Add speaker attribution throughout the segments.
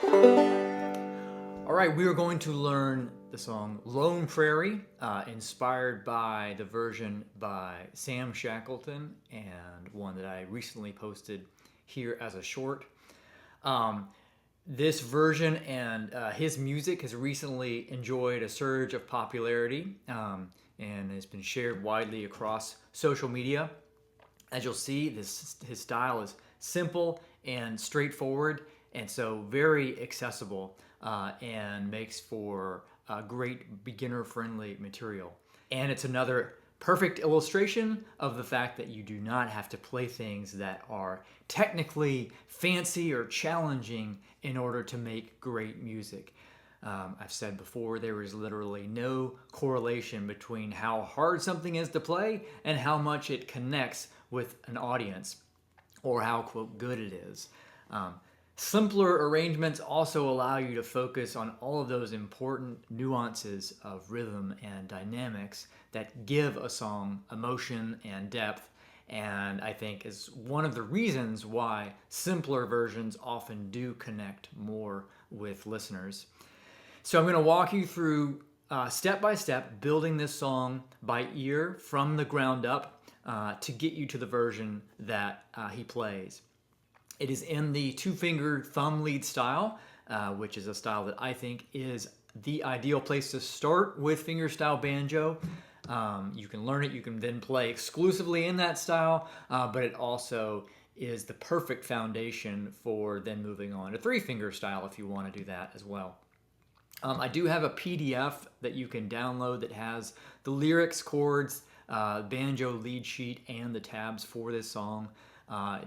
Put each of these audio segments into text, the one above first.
Speaker 1: All right, we are going to learn the song Lone Prairie, inspired by the version by Sam Shackleton and one that I recently posted here as a short. Um, this version and his music has recently enjoyed a surge of popularity and has been shared widely across social media. As you'll see, his style is simple and straightforward, and so very accessible and makes for great beginner-friendly material. And it's another perfect illustration of the fact that you do not have to play things that are technically fancy or challenging in order to make great music. I've said before, there is literally no correlation between how hard something is to play and how much it connects with an audience, or how, quote, good it is. Simpler arrangements also allow you to focus on all of those important nuances of rhythm and dynamics that give a song emotion and depth, and I think is one of the reasons why simpler versions often do connect more with listeners. So I'm going to walk you through step by step building this song by ear from the ground up to get you to the version that he plays. It is in the two-finger thumb lead style, which is a style that I think is the ideal place to start with fingerstyle banjo. You can learn it, you can then play exclusively in that style, but it also is the perfect foundation for then moving on to three-finger style if you want to do that as well. I do have a PDF that you can download that has the lyrics, chords, banjo lead sheet, and the tabs for this song.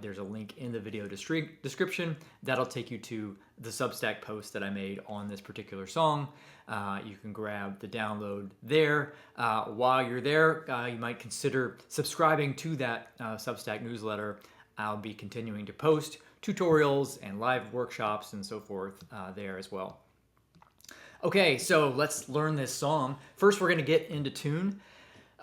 Speaker 1: There's a link in the video description that'll take you to the Substack post that I made on this particular song. You can grab the download there. While you're there, you might consider subscribing to that Substack newsletter. I'll be continuing to post tutorials and live workshops and so forth there as well. Okay, so let's learn this song. First, we're going to get into tune.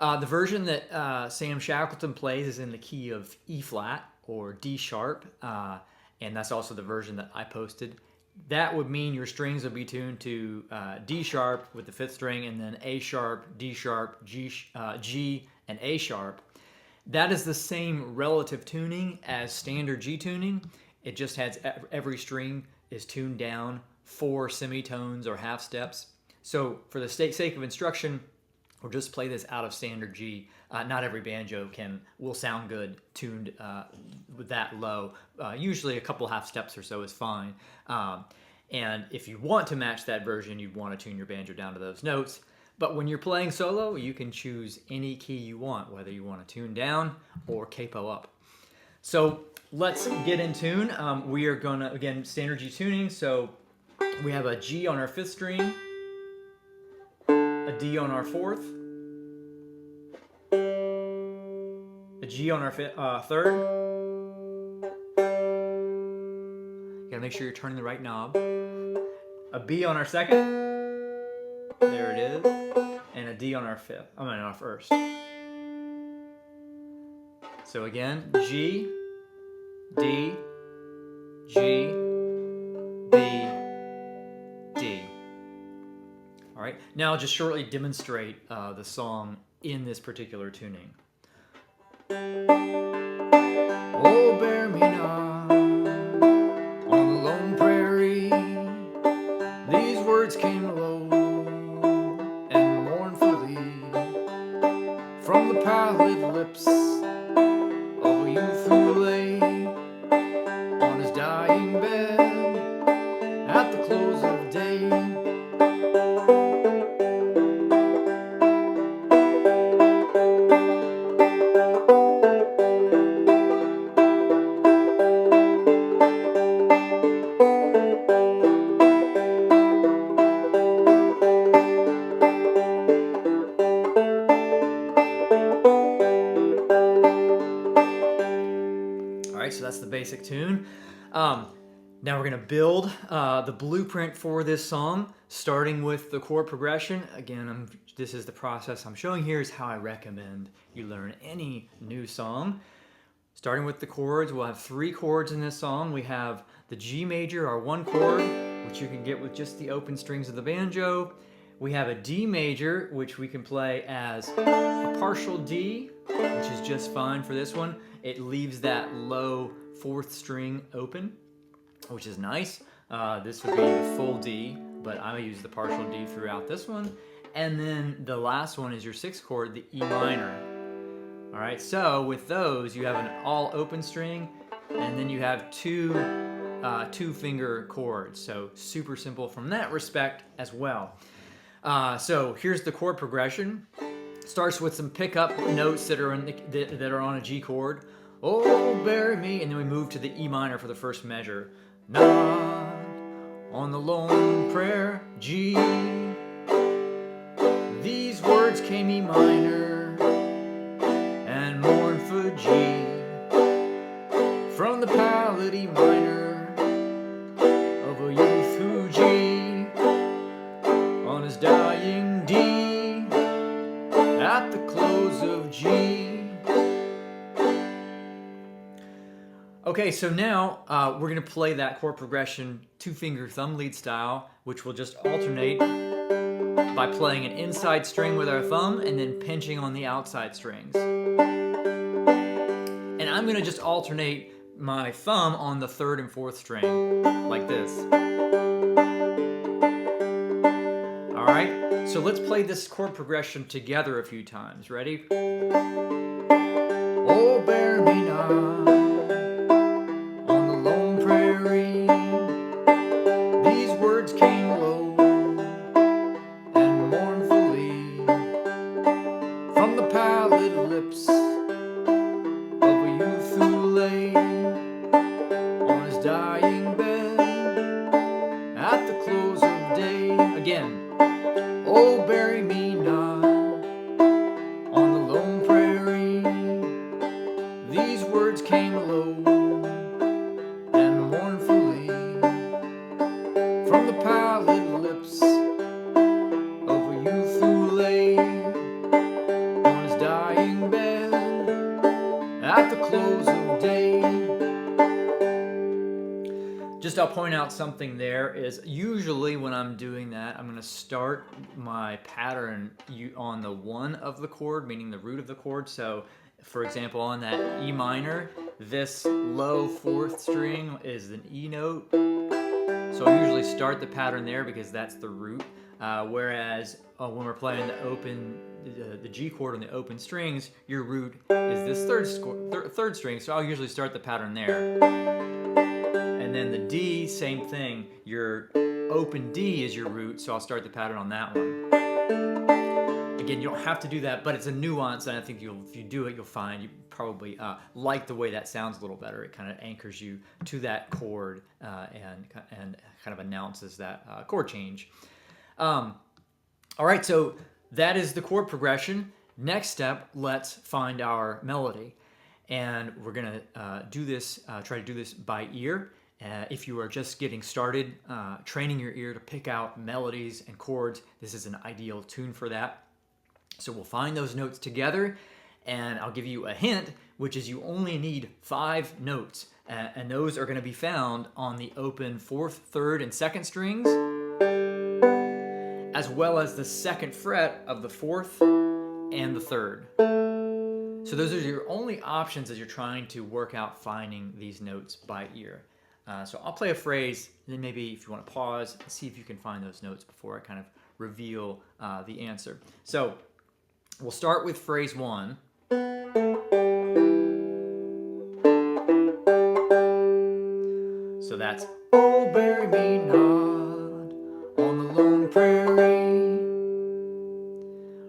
Speaker 1: The version that Sam Shackleton plays is in the key of E flat or D sharp, and that's also the version that I posted. That would mean your strings would be tuned to D sharp with the fifth string, and then A sharp, D sharp, G, and A sharp. That is the same relative tuning as standard G tuning. It just has every string is tuned down 4 semitones or half steps. So for the sake of instruction, we'll just play this out of standard G. Not every banjo will sound good tuned with that low. Usually a couple half steps or so is fine. And if you want to match that version, you'd want to tune your banjo down to those notes. But when you're playing solo, you can choose any key you want, whether you want to tune down or capo up. So let's get in tune. We are going to, again, standard G tuning. So we have a G on our fifth string, a D on our fourth, a G on our third. You gotta make sure you're turning the right knob. A B on our second. There it is. And a D on our fifth. On our first. So again, G, D, G, B, D. All right, now I'll just shortly demonstrate the song in this particular tuning. Oh, bear me not on the lone prairie. These words came low and mournfully from the pallid lips of a youth who lay on his dying bed at the close of day. So that's the basic tune. Now we're going to build the blueprint for this song, starting with the chord progression. Again, this is the process I'm showing here is how I recommend you learn any new song. Starting with the chords, we'll have 3 chords in this song. We have the G major, our 1 chord. which you can get with just the open strings of the banjo. We have a D major, which we can play as a partial D, which is just fine for this one. It leaves that low 4th string open, which is nice. This would be the full D, but I use the partial D throughout this one. And then the last one is your 6th chord, the E minor. All right, so with those, you have an all open string, and then you have two finger chords. So super simple from that respect as well. So here's the chord progression. Starts with some pickup notes that are on a G chord. Oh, bury me, and then we move to the E minor for the first measure. Not on the lone prayer G. These words came E minor and mourn for G. From the palette E minor of a youth who G on his dying D at the close of G. Okay, so now we're going to play that chord progression 2-finger thumb lead style, which will just alternate by playing an inside string with our thumb and then pinching on the outside strings. And I'm going to just alternate my thumb on the 3rd and 4th string, like this. Alright, so let's play this chord progression together a few times. Ready? Oh, bear me not on the lone prairie. These words came low and mournfully from the pallid lips of a youth who lay on his dying bed at the close of day. Again. Oh, bury me not on the lone prairie. These words came low and mournfully from the pallid lips of a youth who lay on his dying bed at the close of day. Just I'll point out something there is usually when I'm doing that, I'm going to start my pattern on the 1 of the chord, meaning the root of the chord. So for example, on that E minor, this low 4th string is an E note. So I usually start the pattern there because that's the root. Whereas when we're playing the G chord on the open strings, your root is this 3rd string. So I'll usually start the pattern there. And then the D, same thing. Your open D is your root, so I'll start the pattern on that one. Again, you don't have to do that, but it's a nuance, and I think if you do it, you'll find you probably like the way that sounds a little better. It kind of anchors you to that chord and kind of announces that chord change. All right, so that is the chord progression. Next step, let's find our melody. And we're going to do this, try to do this by ear. If you are just getting started, training your ear to pick out melodies and chords, this is an ideal tune for that. So we'll find those notes together, and I'll give you a hint, which is you only need 5 notes. And those are going to be found on the open 4th, 3rd, and 2nd strings, as well as the 2nd fret of the 4th and the 3rd. So those are your only options as you're trying to work out finding these notes by ear. So I'll play a phrase, and then maybe if you want to pause and see if you can find those notes before I kind of reveal the answer. So we'll start with phrase 1. So that's, oh, bury me not on the lone prairie.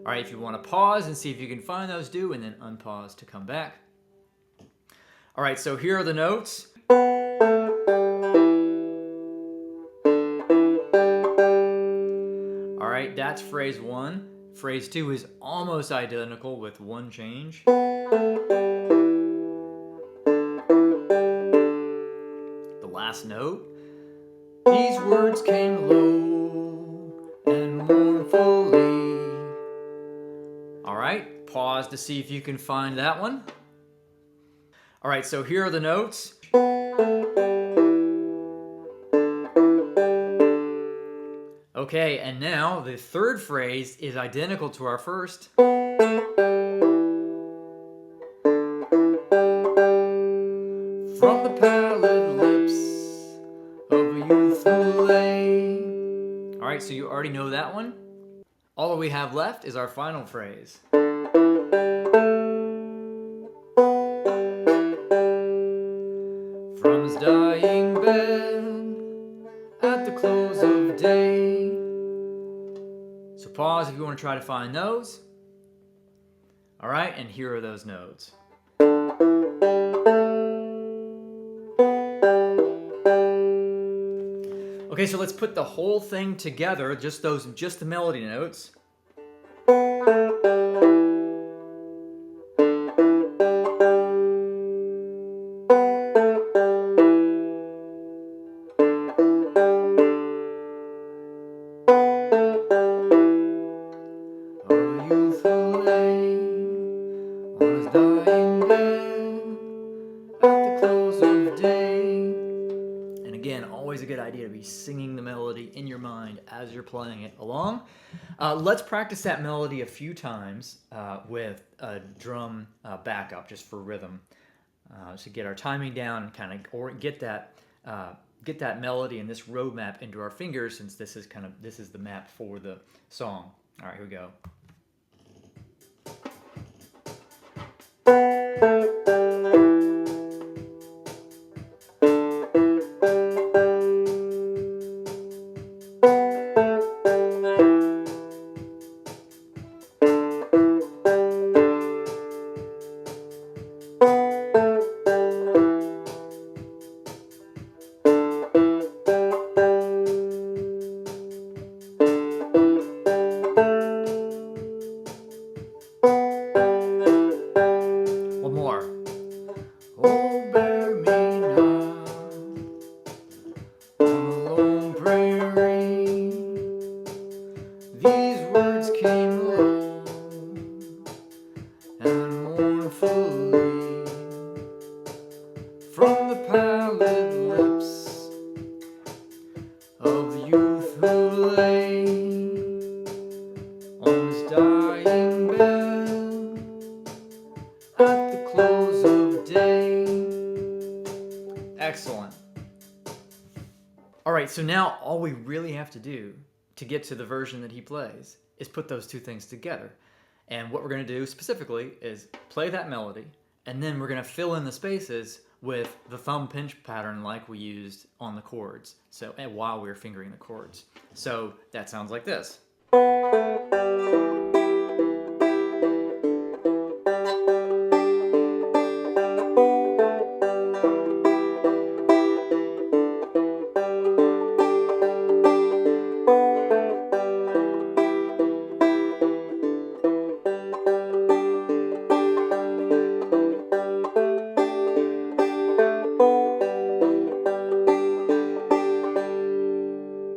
Speaker 1: All right, if you want to pause and see if you can find those, do, and then unpause to come back. All right, so here are the notes. All right, that's phrase 1. Phrase 2 is almost identical with one change. The last note. These words came low and mournfully. All right, pause to see if you can find that one. All right, so here are the notes. Okay, and now the third phrase is identical to our first. From the pallid lips of a youth who lay. All right, so you already know that one. All that we have left is our final phrase. From his dying bed at the close of day. So pause if you want to try to find those. All right, and here are those notes. Okay, so let's put the whole thing together, just the melody notes. Always a good idea to be singing the melody in your mind as you're playing it along. Let's practice that melody a few times with a drum backup just for rhythm, to get our timing down and kind of get that melody and this roadmap into our fingers, since this is the map for the song. All right, here we go. One more. Oh, bear me now on the lone prairie. These words came low and mournfully from the pallid lips of the youth who lay on his dying bed at the close of day. Excellent. All right, so now all we really have to do to get to the version that he plays is put those two things together. And what we're going to do specifically is play that melody, and then we're going to fill in the spaces with the thumb pinch pattern like we used on the chords. So, and while we were fingering the chords. So that sounds like this.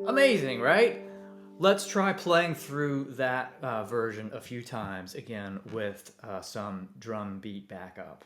Speaker 1: Amazing, right? Let's try playing through that version a few times, again, with some drum beat backup.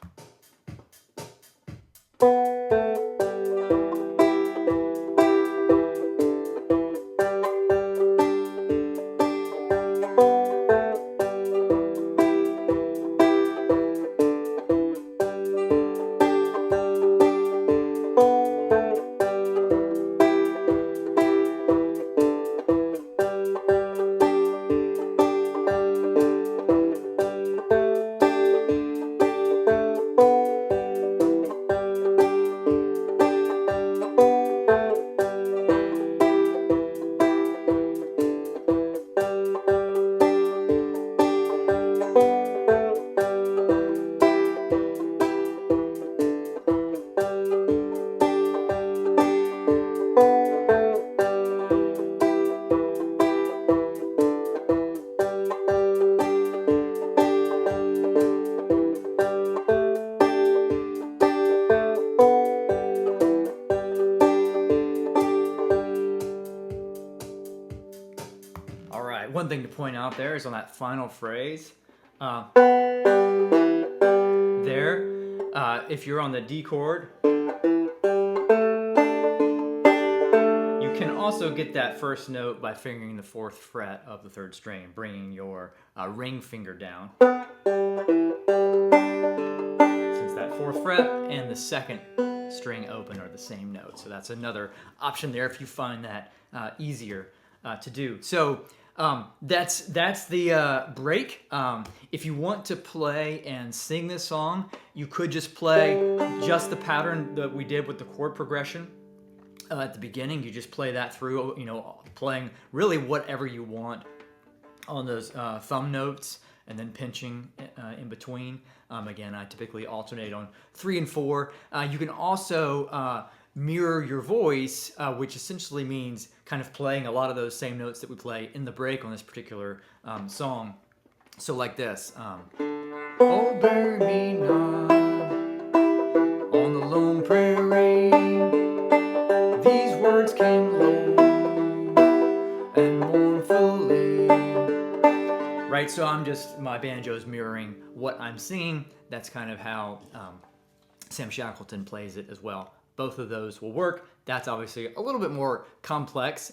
Speaker 1: All right, one thing to point out there is on that final phrase, if you're on the D chord, you can also also get that first note by fingering the 4th fret of the 3rd string and bringing your ring finger down. Since that 4th fret and the 2nd string open are the same note. So that's another option there if you find that easier to do. So that's the break. If you want to play and sing this song, you could just play just the pattern that we did with the chord progression at the beginning. You just play that through, playing really whatever you want on those thumb notes and then pinching in between. Again, I typically alternate on 3 and 4. You can also mirror your voice, which essentially means kind of playing a lot of those same notes that we play in the break on this particular song. So like this. Oh, bury me not on the lone prairie. These words came low and mournfully. Right, so my banjo's mirroring what I'm singing. That's kind of how Sam Shackleton plays it as well. Both of those will work. That's obviously a little bit more complex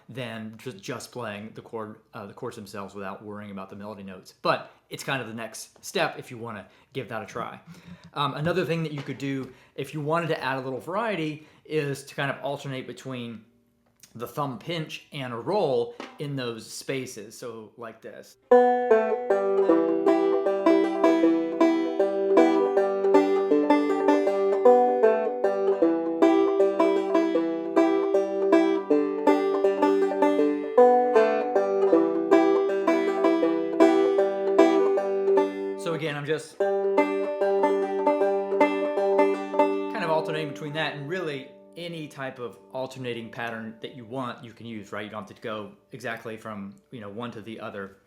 Speaker 1: than just playing the chords themselves without worrying about the melody notes. But it's kind of the next step if you want to give that a try. Another thing that you could do if you wanted to add a little variety is to kind of alternate between the thumb pinch and a roll in those spaces. So like this. So again, I'm just kind of alternating between that, and really any type of alternating pattern that you want, you can use, right? You don't have to go exactly from one to the other.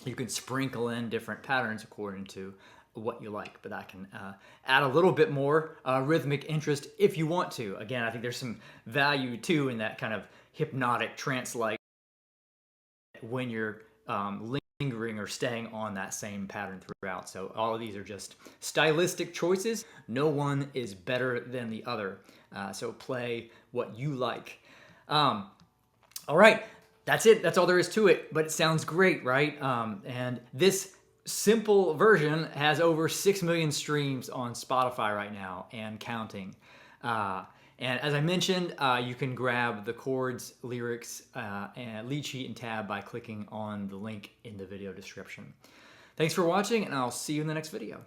Speaker 1: You can sprinkle in different patterns according to what you like, but that can add a little bit more rhythmic interest if you want to. Again, I think there's some value too in that kind of hypnotic trance-like when you're lingering or staying on that same pattern throughout. So all of these are just stylistic choices. No one is better than the other. So play what you like. All right, that's it. That's all there is to it, but it sounds great, right? And this simple version has over 6 million streams on Spotify right now and counting. And as I mentioned, you can grab the chords, lyrics, and lead sheet and tab by clicking on the link in the video description. Thanks for watching, and I'll see you in the next video.